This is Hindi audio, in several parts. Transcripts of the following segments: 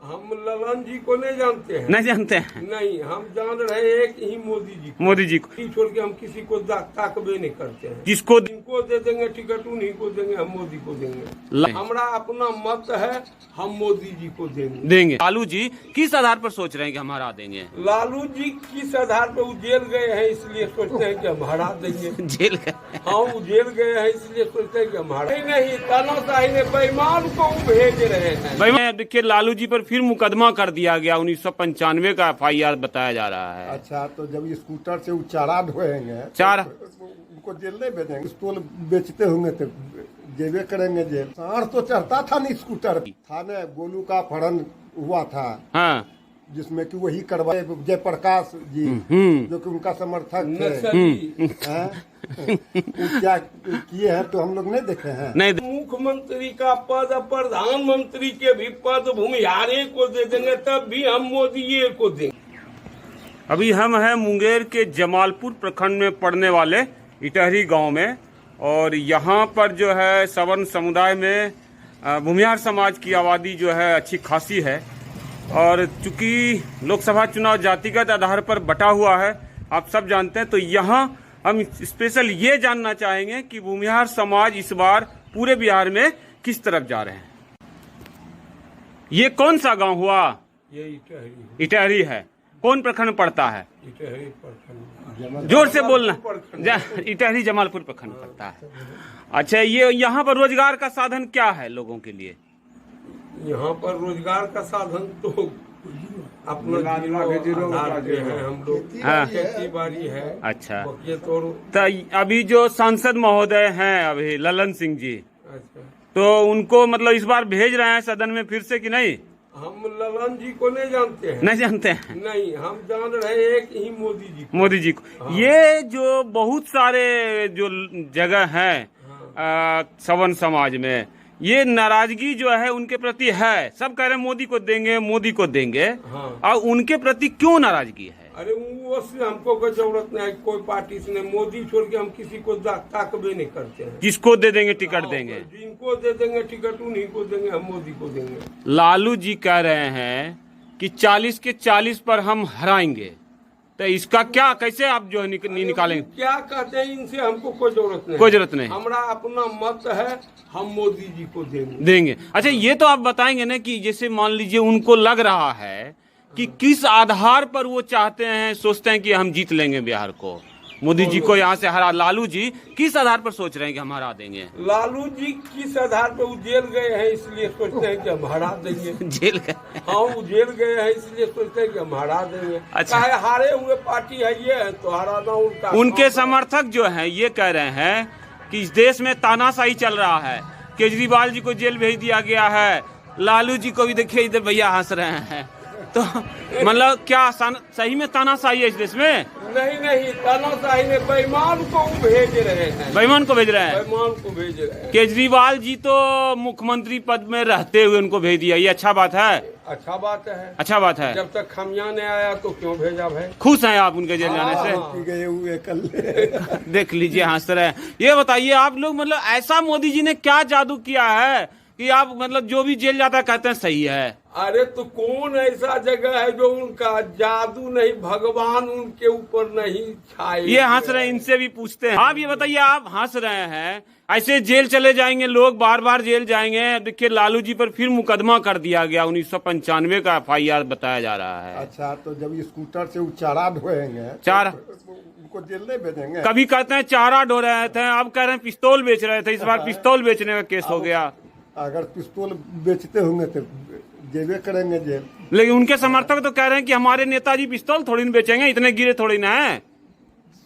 हम ललन जी को नहीं जानते हैं। नहीं जानते हैं? नहीं, हम जान रहे हैं कि ही मोदी जी को। मोदी जी को छोड़ के हम किसी को ताकबे नहीं करते हैं। किसको इनको दे देंगे टिकट, उन्हीं को देंगे, हम मोदी को देंगे। हमारा अपना मत है, हम मोदी जी को देंगे। लालू जी किस आधार पर सोच रहे हैं कि हम हरा देंगे? लालू जी किस आधार पर? वो जेल गए हैं इसलिए सोचते हैं कि हम हरा देंगे। जेल गए? हाँ, वो जेल गए हैं इसलिए सोचते हैं कि हम हरा नहीं। तानाशाही ने बेईमान को भेज रहे हैं। देखिए, लालू जी पर फिर मुकदमा कर दिया गया। 1995 का FIR बताया जा रहा है। अच्छा, तो जब स्कूटर से वो चारा ढोएंगे, चारा उनको जेल नहीं भेजेंगे? पिस्तौल बेचते होंगे तो जेबे करेंगे जेल। सांड तो चढ़ता था नहीं स्कूटर थाने। गोलू का अपहरण हुआ था, हाँ, जिसमें कि वही करवाए जयप्रकाश जी, जो कि उनका समर्थक थे। हैं? वो क्या किए हैं तो हम लोग नहीं देखे हैं। नहीं, मुख्यमंत्री का पद, प्रधानमंत्री के भी पद भूमिहारे को दे देंगे, तब भी हम मोदी को देंगे। अभी हम हैं मुंगेर के जमालपुर प्रखंड में पड़ने वाले इटहरी गांव में, और यहाँ पर जो है सवर्ण समुदाय में भूमिहार समाज की आबादी जो है अच्छी खासी है। और चूंकि लोकसभा चुनाव जातिगत आधार पर बटा हुआ है, आप सब जानते हैं, तो यहाँ हम स्पेशल ये जानना चाहेंगे कि भूमिहार समाज इस बार पूरे बिहार में किस तरफ जा रहे हैं। ये कौन सा गांव हुआ? ये इटहरी है। कौन प्रखंड पड़ता है? इटहरी प्रखंड। जोर से बोलना। इटहरी जमालपुर प्रखंड पड़ता है। अच्छा, ये यहाँ पर रोजगार का साधन क्या है लोगों के लिए? यहाँ पर रोजगार का साधन तो अपना आधार पे है। हम लोग हाँ। खेती बाड़ी है। अच्छा, तो अभी जो सांसद महोदय हैं अभी ललन सिंह जी, अच्छा, तो उनको मतलब इस बार भेज रहे हैं सदन में फिर से कि नहीं? हम ललन जी को नहीं जानते हैं। नहीं जानते हैं? नहीं, हम जान रहे हैं कि ही मोदी जी को। हाँ। ये जो बहुत सारे जो जगह हैं सवर्ण समाज में, ये नाराजगी जो है उनके प्रति है। सब कह रहे हैं मोदी को देंगे, मोदी को देंगे। हाँ। और उनके प्रति क्यों नाराजगी है? अरे वो हमको कोई जरूरत नहीं है कोई पार्टी से। मोदी छोड़ के हम किसी को ताकबे नहीं करते हैं। किसको दे देंगे टिकट देंगे? जिनको दे देंगे टिकट, उन्हीं को देंगे, हम मोदी को देंगे। लालू जी कह रहे हैं कि 40 के 40 पर हम हराएंगे, तो इसका क्या, कैसे आप जो है निकालेंगे? क्या कहते हैं, इनसे हमको कोई जरूरत नहीं। हमारा अपना मत है, हम मोदी जी को देंगे। अच्छा, ये तो आप बताएंगे ना कि जैसे मान लीजिए उनको लग रहा है कि किस आधार पर वो चाहते हैं, सोचते हैं कि हम जीत लेंगे बिहार को, मोदी जी को यहाँ से हरा। लालू जी किस आधार पर सोच रहे हैं कि हम हरा देंगे? लालू जी किस आधार पर? वो जेल गए हैं इसलिए सोचते हैं कि हम हरा देंगे। जेल गए? हाँ, वो जेल गए हैं इसलिए सोचते हैं कि हम हरा देंगे। अच्छा, हारे हुए पार्टी है ये, तो हराना उनका। उनके समर्थक जो हैं ये कह रहे हैं कि इस देश में तानाशाही चल रहा है। केजरीवाल जी को जेल भेज दिया गया है, लालू जी को भी देखिए इधर भैया हंस रहे हैं। तो मतलब क्या सही में तानाशाही है इस देश में? नहीं, तानाशाही ने बेईमान को भेज रहे हैं। बेईमान को भेज रहे हैं? बेईमान को भेज रहे हैं। केजरीवाल जी तो मुख्यमंत्री पद में रहते हुए उनको भेज दिया, ये अच्छा बात है? अच्छा बात है। अच्छा बात है। जब तक खमिया नहीं आया तो क्यों भेजा भाई? खुश हैं आप उनके जेल जाने से? गए हुए कल देख लीजिए हंस रहे हैं। ये बताइए आप लोग, मतलब ऐसा मोदी जी ने क्या जादू किया है कि आप मतलब जो भी जेल जाता है कहते हैं सही है? अरे तो कौन ऐसा जगह है जो उनका जादू नहीं, भगवान उनके ऊपर नहीं छाए? ये हंस रहे हैं, इनसे भी पूछते हैं। आप ये बताइए, आप हंस रहे हैं, ऐसे जेल चले जाएंगे लोग, बार बार जेल जाएंगे। देखिए, लालू जी पर फिर मुकदमा कर दिया गया। 1995 का FIR बताया जा रहा है। अच्छा, तो जब स्कूटर से वो चारा ढोएंगे, चारा उनको जेल नहीं भेजेंगे? कभी कहते हैं चारा ढो रहे थे, अब कह रहे हैं पिस्तौल बेच रहे थे। इस बार पिस्तौल बेचने का केस हो गया। अगर पिस्तौल बेचते होंगे तो जेबे करेंगे जेल। लेकिन उनके समर्थक तो कह रहे हैं कि हमारे नेताजी पिस्तौल थोड़ी ना बेचेंगे, इतने गिरे थोड़ी ना है।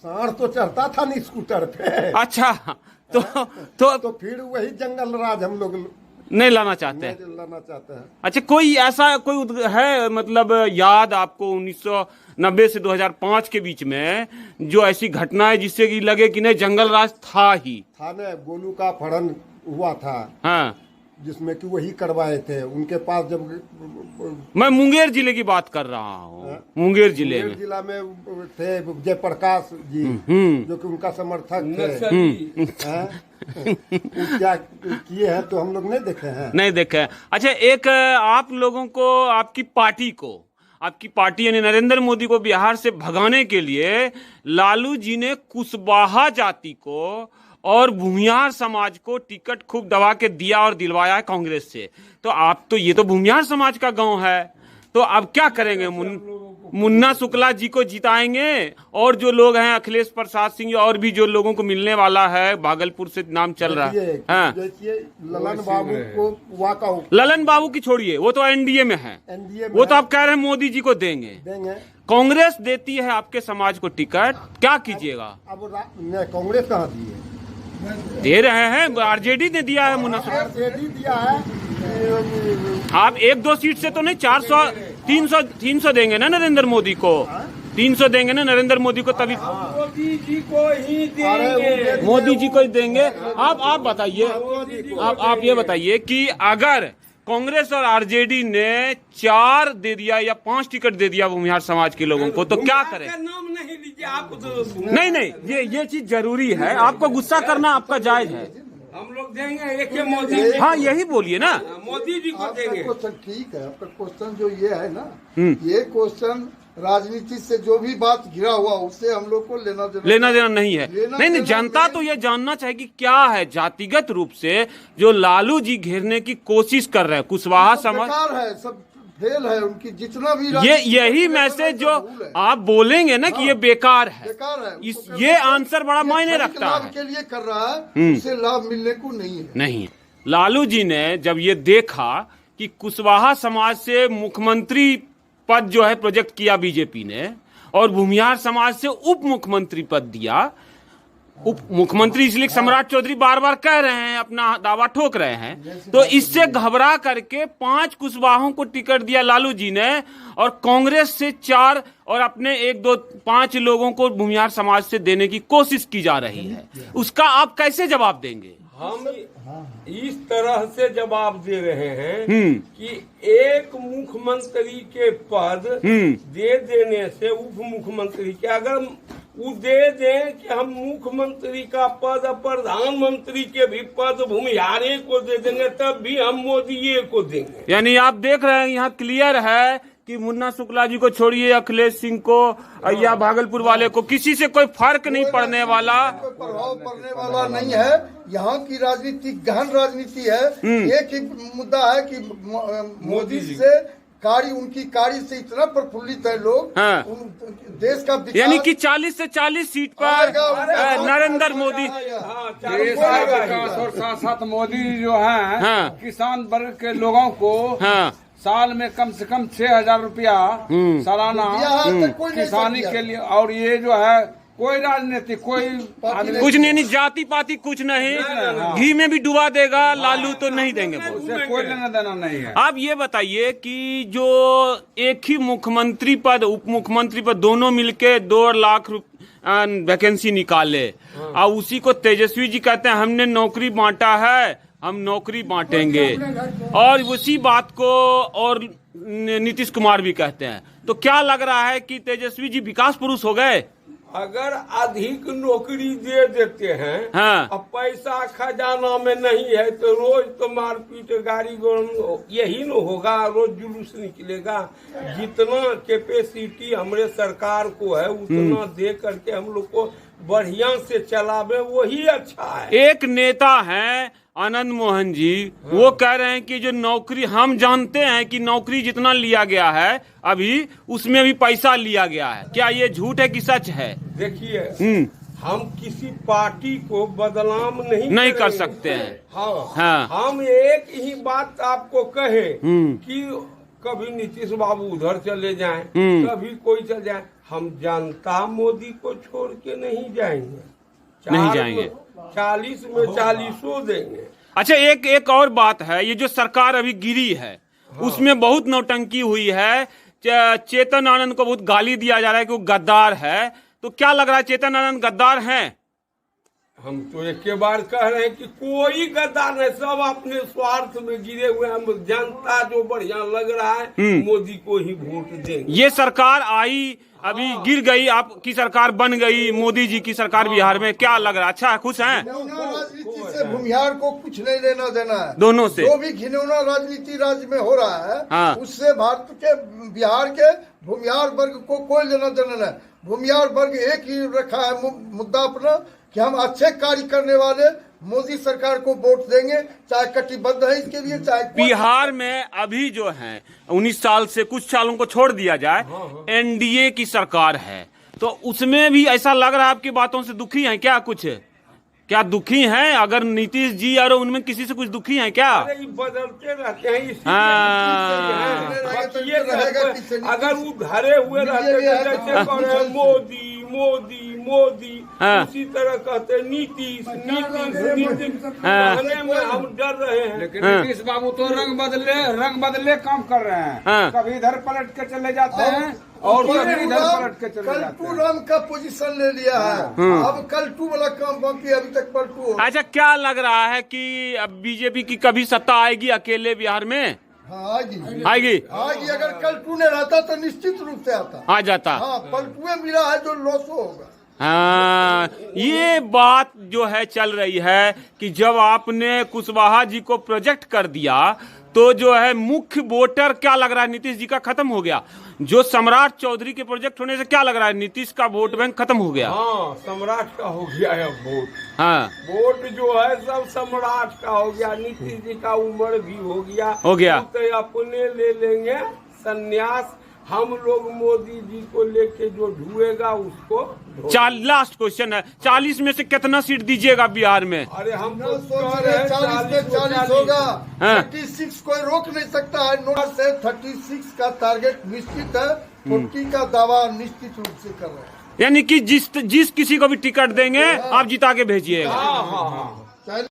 सांड तो चढ़ता था नहीं स्कूटर पे। अच्छा, तो फिर वही जंगल राज हम लोग नहीं लाना चाहते हैं। अच्छा, कोई ऐसा कोई है मतलब याद आपको 1990 से 2005 के बीच में जो ऐसी घटना है जिससे कि लगे कि नहीं जंगल राज था ही? थाने गोलू का अपहरण हुआ था। हाँ, जिसमें कि वही करवाए थे उनके पास जब मैं मुंगेर जिले की बात कर रहा हूँ, मुंगेर जिले में जिला में थे जयप्रकाश जी जो कि उनका समर्थक थे। हैं? वो क्या किए हैं तो हम लोग नहीं देखे हैं। नहीं देखे हैं। अच्छा, एक आप लोगों को, आपकी पार्टी यानी नरेंद्र मोदी को बिहार से भगाने के लिए लालू जी ने कुशवाहा जाति को और भूमिहार समाज को टिकट खूब दबा के दिया और दिलवाया है कांग्रेस से। तो आप तो, ये तो भूमिहार समाज का गांव है, तो अब क्या करेंगे? मुन्ना शुक्ला जी को जिताएंगे और जो लोग हैं अखिलेश प्रसाद सिंह और भी जो लोगों को मिलने वाला है, भागलपुर से नाम चल रहा है। हाँ, ललन बाबू को वाका ललन बाबू की छोड़िए, वो तो एनडीए में है, वो तो आप कह रहे हैं मोदी जी को देंगे। कांग्रेस देती है आपके समाज को टिकट, क्या कीजिएगा? अब कांग्रेस कहाँ दी है? दे रहे हैं, आरजेडी ने दिया है। मुन्ना शुक्ला आरजेडी दिया है। आप 1-2 सीट से तो नहीं, 400 300 देंगे ना नरेंद्र मोदी को, 300 देंगे ना नरेंद्र मोदी को, तभी मोदी जी को ही देंगे। मोदी जी को ही देंगे। आप बताइए, आप ये बताइए कि अगर कांग्रेस और आरजेडी ने 4 दे दिया या 5 टिकट दे दिया भूमिहार समाज के लोगों को, तो क्या करें? नाम नहीं लीजिए आप। नहीं, ये चीज जरूरी है। आपको गुस्सा करना आपका जायज है। हम लोग देंगे एक मोदी जी। हाँ, यही बोलिए ना, मोदी जी को देंगे। क्वेश्चन ठीक है, आपका क्वेश्चन जो ये है ना, ये क्वेश्चन राजनीति से जो भी बात घिरा हुआ उससे हम लोग को लेना देना नहीं है। नहीं, जनता तो ये जानना चाहिए कि क्या है जातिगत रूप से जो लालू जी घेरने की कोशिश कर रहे हैं कुशवाहा समाज है, सब फेल है उनकी, जितना भी यही मैसेज जो आप बोलेंगे ना कि ये बेकार है, ये आंसर बड़ा मायने रखता है। के लिए कर रहा है, उसे लाभ मिलने को नहीं है। लालू जी ने जब ये देखा कि कुशवाहा समाज से मुख्यमंत्री पद जो है प्रोजेक्ट किया बीजेपी ने और भूमिहार समाज से उप मुख्यमंत्री पद दिया, उप मुख्यमंत्री इसलिए सम्राट चौधरी बार बार कह रहे हैं, अपना दावा ठोक रहे हैं, तो इससे घबरा करके 5 कुशवाहों को टिकट दिया लालू जी ने और कांग्रेस से 4 और अपने 1-2-5 लोगों को भूमिहार समाज से देने की कोशिश की जा रही है। उसका आप कैसे जवाब देंगे? हम इस तरह से जवाब दे रहे हैं कि एक मुख्यमंत्री के पद दे देने से उप मुख्यमंत्री के, अगर वो दे दें कि हम मुख्यमंत्री का पद, प्रधानमंत्री के भी पद भूमिहारे को दे देंगे, तब भी हम मोदी को देंगे। यानी आप देख रहे हैं यहाँ क्लियर है कि मुन्ना शुक्ला जी को छोड़िए, अखिलेश सिंह को या भागलपुर वाले को, किसी से कोई फर्क नहीं पड़ने वाला, कोई प्रभाव पड़ने वाला नहीं है। यहाँ की राजनीति गहन राजनीति है। एक ही मुद्दा है कि मोदी से उनकी कार्य से इतना प्रफुल्लित है लोग। हाँ। देश का विकास, यानी कि 40 से 40 सीट पर नरेंद्र मोदी, देश का विकास और साथ साथ मोदी जो है, हाँ, किसान वर्ग के लोगों को, हाँ, साल में कम से कम 6,000 रुपया सालाना किसानी के लिए, और ये जो है कोई राजनीति, कोई कुछ नहीं, जाति पाति कुछ नहीं, घी में भी डुबा देगा लालू, तो नहीं देंगे, कोई लेना देना नहीं है। आप ये बताइए कि जो एक ही मुख्यमंत्री पद, उप मुख्यमंत्री पद दोनों मिलके 2 लाख वैकेंसी निकाले, और उसी को तेजस्वी जी कहते हैं हमने नौकरी बांटा है, हम नौकरी बांटेंगे, और उसी बात को और नीतीश कुमार भी कहते हैं, तो क्या लग रहा है कि तेजस्वी जी विकास पुरुष हो गए? अगर अधिक नौकरी दे देते हैं, हाँ, अब पैसा खजाना में नहीं है तो रोज तो मारपीट, गाड़ी यही न होगा, रोज जुलूस निकलेगा। जितना कैपेसिटी हमारे सरकार को है उतना दे करके हम लोग को बढ़िया से चलावे, वही अच्छा है। एक नेता हैं आनंद मोहन जी, वो कह रहे हैं कि जो नौकरी, हम जानते हैं कि नौकरी जितना लिया गया है अभी उसमें भी पैसा लिया गया है, क्या ये झूठ है कि सच है? देखिए, हम किसी पार्टी को बदनाम नहीं कर सकते हैं। हाँ, हाँ, हम एक ही बात आपको कहे कि कभी नीतीश बाबू उधर चले जाएं, कभी कोई चले जाए, हम जनता मोदी को छोड़ के नहीं जाएंगे, नहीं जाएंगे, 40 में 40 देंगे। अच्छा, एक और बात है, ये जो सरकार अभी गिरी है, हाँ, उसमें बहुत नौटंकी हुई है। चेतन आनंद को बहुत गाली दिया जा रहा है कि वो गद्दार है, तो क्या लग रहा है चेतन आनंद गद्दार हैं? हम तो एक के बार कह रहे हैं कि कोई गद्दार नहीं, सब अपने स्वार्थ में गिरे हुए हैं। जनता जो बढ़िया लग रहा है मोदी को ही वोट देंगे। ये सरकार आई, अभी गिर गई, आपकी सरकार बन गई, मोदी जी की सरकार बिहार में, क्या लग रहा है? अच्छा है, खुश हैं? राजनीति से भूमिहार को कुछ नहीं लेना देना है। दोनों से जो भी घिनौना राजनीति राज्य में हो रहा है, हाँ। उससे भारत के बिहार के भूमिहार वर्ग को कोई लेना देना नहीं। भूमिहार वर्ग एक ही रखा है मुद्दा अपना कि हम अच्छे कार्य करने वाले मोदी सरकार को वोट देंगे, चाहे कटिबद्ध है इसके लिए, चाहे बिहार में अभी जो है 19 साल से कुछ सालों को छोड़ दिया जाए, एनडीए की सरकार है, तो उसमें भी ऐसा लग रहा है आपकी बातों से दुखी हैं क्या? कुछ क्या दुखी हैं? अगर नीतीश जी और उनमें किसी से कुछ दुखी हैं क्या? अरे ये बदलते रहते हैं, इसी ये रहेगा। अगर वो धरे हुए रहते थे, जैसे कह रहे हैं मोदी मोदी मोदी, उसी तरह कहते नीतीश नीतीश नीतीश, कहने में हम डर रहे हैं। लेकिन नीतीश बाबू तो रंग बदले काम कर रहे हैं। कभी इधर पलट के चले जाते हैं और कभी इधर पलट के चले जाते हैं। कलटू राम का पोजीशन ले लिया है। अब कलटू वाला काम बाकी, अभी तक पलटू। अच्छा, क्या लग रहा है कि अब बीजेपी की कभी सत्ता आएगी अकेले बिहार में? हाँ, आएगी आएगी। अगर कलटू ने रहता तो निश्चित रूप से आता, आ जाता। हाँ, पलटुए मिला है जो लॉस होगा। हाँ, ये बात जो है चल रही है कि जब आपने कुशवाहा जी को प्रोजेक्ट कर दिया तो जो है मुख्य वोटर क्या लग रहा है नीतीश जी का खत्म हो गया। जो सम्राट चौधरी के प्रोजेक्ट होने से क्या लग रहा है नीतीश का वोट बैंक खत्म हो गया। हाँ, सम्राट का हो गया है वोट। हाँ, वोट जो है सब सम्राट का हो गया। नीतीश जी का उम्र भी हो गया। तो अपने ले लेंगे संन्यास। हम लोग मोदी जी को लेके जो ढूएगा उसको। लास्ट क्वेश्चन है, 40 में से कितना सीट दीजिएगा बिहार में? अरे हम तो सोच रहे हैं 40 में 40 होगा। 36 कोई रोक नहीं सकता है। नोट से 36 का टारगेट निश्चित है। 40 का दावा निश्चित रूप से कर रहे हैं। यानी कि जिस किसी को भी टिकट देंगे आप जिता के भेजिएगा। हाँ हाँ हाँ।